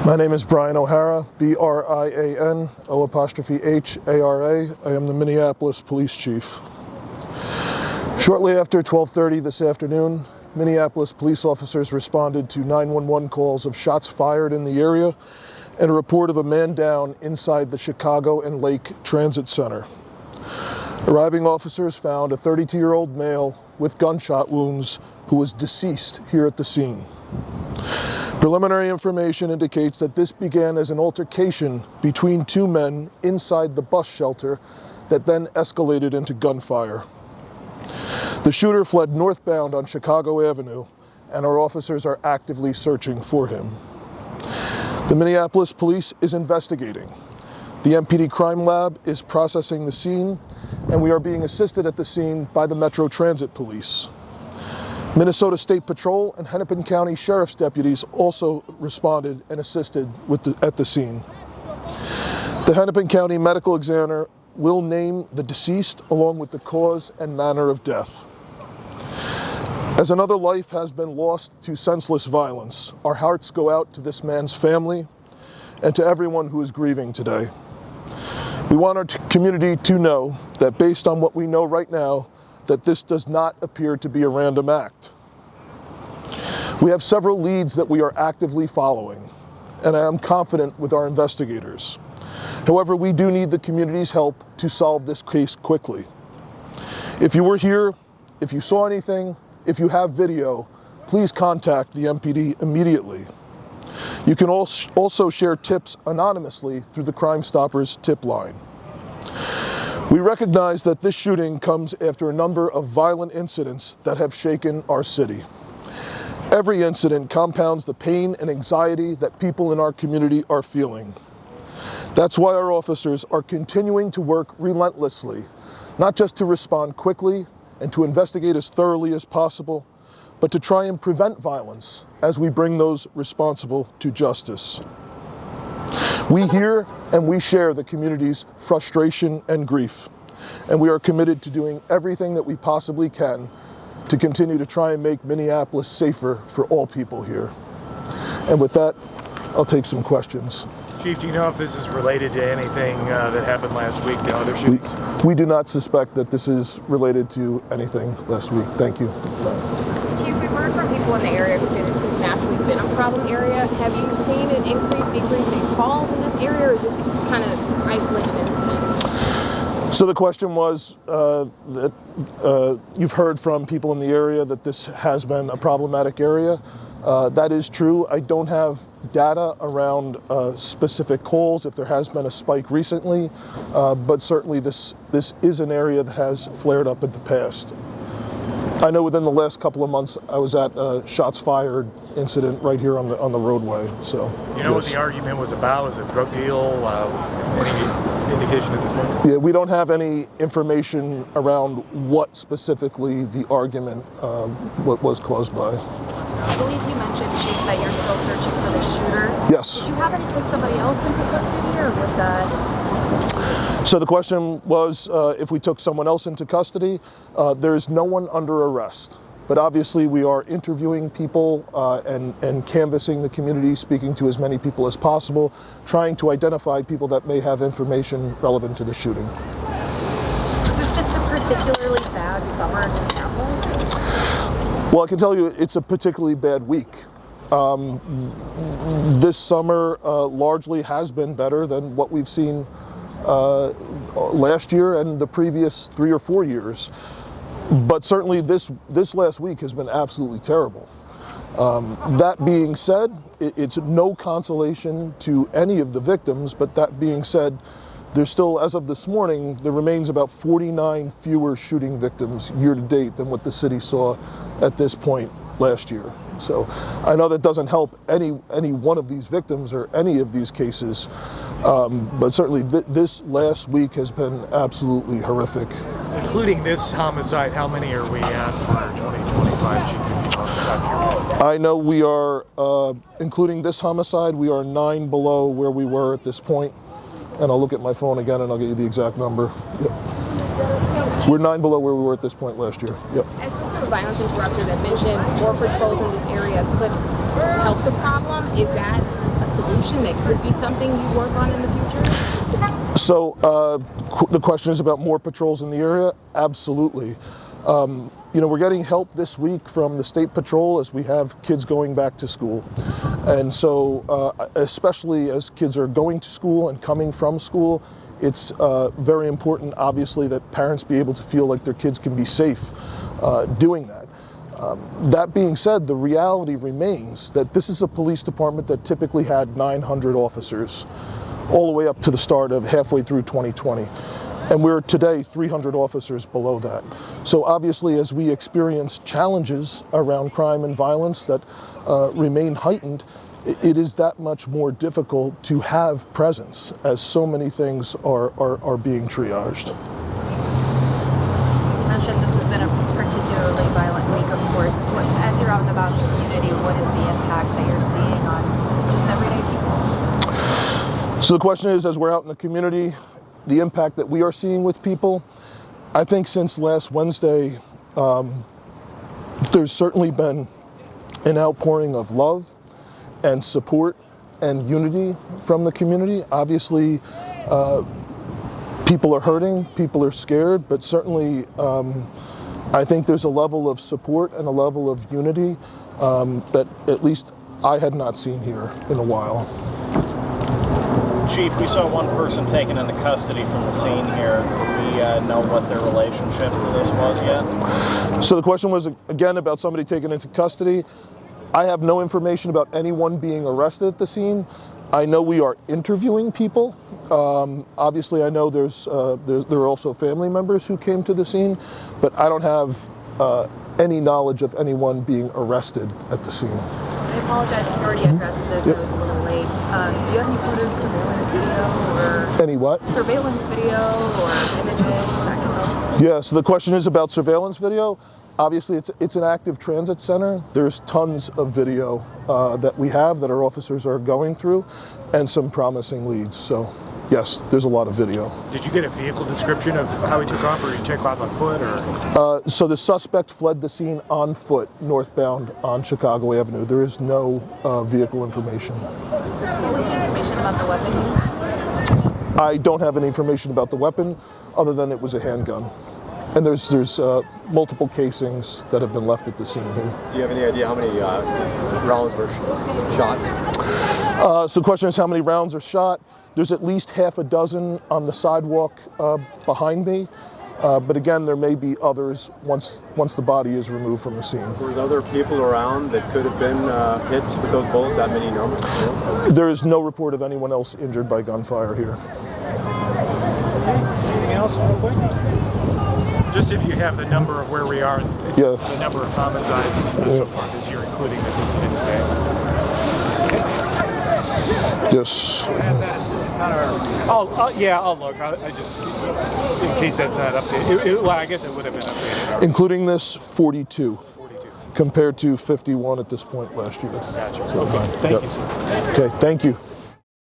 My name is Brian O'Hara, B-R-I-A-N, O''H-A-R-A. I am the Minneapolis Police Chief. Shortly after 12:30 this afternoon, Minneapolis police officers responded to 911 calls of shots fired in the area and a report of a man down inside the Chicago and Lake Transit Center. Arriving officers found a 32-year-old male with gunshot wounds who was deceased here at the scene. Preliminary information indicates that this began as an altercation between two men inside the bus shelter that then escalated into gunfire. The shooter fled northbound on Chicago Avenue, and our officers are actively searching for him. The Minneapolis Police is investigating. The MPD Crime Lab is processing the scene, and we are being assisted at the scene by the Metro Transit Police. Minnesota State Patrol and Hennepin County Sheriff's deputies also responded and assisted at the scene. The Hennepin County Medical Examiner will name the deceased along with the cause and manner of death. As another life has been lost to senseless violence, our hearts go out to this man's family and to everyone who is grieving today. We want our community to know that based on what we know right now, that this does not appear to be a random act. We have several leads that we are actively following, and I am confident with our investigators. However, we do need the community's help to solve this case quickly. If you were here, if you saw anything, if you have video, please contact the MPD immediately. You can also share tips anonymously through the Crime Stoppers tip line. We recognize that this shooting comes after a number of violent incidents that have shaken our city. Every incident compounds the pain and anxiety that people in our community are feeling. That's why our officers are continuing to work relentlessly, not just to respond quickly and to investigate as thoroughly as possible, but to try and prevent violence as we bring those responsible to justice. We hear and we share the community's frustration and grief, and we are committed to doing everything that we possibly can to continue to try and make Minneapolis safer for all people here. And with that, I'll take some questions. Chief, do you know if this is related to anything that happened last week, the other shootings? We do not suspect that this is related to anything last week. Thank you. Chief, we've heard from people in the area who say this has naturally been a problem area. Have you seen an decrease in calls in this area, or is this kind of isolated incident? So the question was that you've heard from people in the area that this has been a problematic area. That is true. I don't have data around specific calls, if there has been a spike recently, but certainly this is an area that has flared up in the past. I know within the last couple of months I was at a shots fired incident right here on the roadway. So you know what the argument was about? Was it a drug deal? Any indication at this point? Yeah, we don't have any information around what specifically the argument was caused by. I believe you mentioned, Chief, that you're still searching for the shooter. Yes. Did you happen to take somebody else into custody, or was that? So the question was if we took someone else into custody. There is no one under arrest, but obviously we are interviewing people and canvassing the community, speaking to as many people as possible, trying to identify people that may have information relevant to the shooting. Is this just a particularly bad summer in Minneapolis? Well, I can tell you it's a particularly bad week. This summer largely has been better than what we've seen last year and the previous 3 or 4 years. But certainly this last week has been absolutely terrible. That being said, it's no consolation to any of the victims, but that being said, there's still, as of this morning, there remains about 49 fewer shooting victims year to date than what the city saw at this point last year. So I know that doesn't help any one of these victims or any of these cases, but certainly this last week has been absolutely horrific. Including this homicide, how many are we at for 2025, Chief, if you know off the top of your head? I know we are, including this homicide, we are 9 below where we were at this point. And I'll look at my phone again and I'll get you the exact number. Yep. We're 9 below where we were at this point last year. Yep. As Mr. Violence Interrupter that mentioned more patrols in this area could help the problem. Is that a solution that could be something you work on in the future? So the question is about more patrols in the area? Absolutely. You know, we're getting help this week from the State Patrol as we have kids going back to school. And so especially as kids are going to school and coming from school, it's very important, obviously, that parents be able to feel like their kids can be safe doing that. That being said, the reality remains that this is a police department that typically had 900 officers all the way up to the start of halfway through 2020. And we're today 300 officers below that. So obviously, as we experience challenges around crime and violence that remain heightened, it is that much more difficult to have presence as so many things are being triaged. You mentioned this has been a particularly violent week, of course. As you're out and about in the community, what is the impact that you're seeing on just everyday people? So the question is, as we're out in the community, the impact that we are seeing with people, I think since last Wednesday, there's certainly been an outpouring of love and support and unity from the community. Obviously, people are hurting, people are scared, but certainly I think there's a level of support and a level of unity that at least I had not seen here in a while. Chief, we saw one person taken into custody from the scene here. Do we know what their relationship to this was yet? So the question was, again, about somebody taken into custody. I have no information about anyone being arrested at the scene. I know we are interviewing people. Obviously, I know there are also family members who came to the scene, but I don't have any knowledge of anyone being arrested at the scene. I apologize if you already addressed this. Yep. I was a little late. Do you have any sort of surveillance video or Any what? surveillance video or images that can help? Yeah, so the question is about surveillance video. Obviously, it's an active transit center. There's tons of video that we have that our officers are going through and some promising leads. So yes, there's a lot of video. Did you get a vehicle description of how he took off, or he took off on foot, or? So the suspect fled the scene on foot, northbound on Chicago Avenue. There is no vehicle information. What was the information about the weapon used? I don't have any information about the weapon other than it was a handgun. And there's multiple casings that have been left at the scene here. Do you have any idea how many rounds were shot? So the question is, how many rounds are shot? There's at least half a dozen on the sidewalk behind me. But again, there may be others once the body is removed from the scene. Were there other people around that could have been hit with those bullets, that many numbers? There is no report of anyone else injured by gunfire here. Anything else real quick? Just if you have the number of where we are, Yeah. the number of homicides so far this year, including this incident today. Yes. I'll look. I just, in case that's not updated. Well, I guess it would have been updated. Including this, 42. 42. Compared to 51 at this point last year. Gotcha. So, Okay. Thank yep. you. Okay, thank you.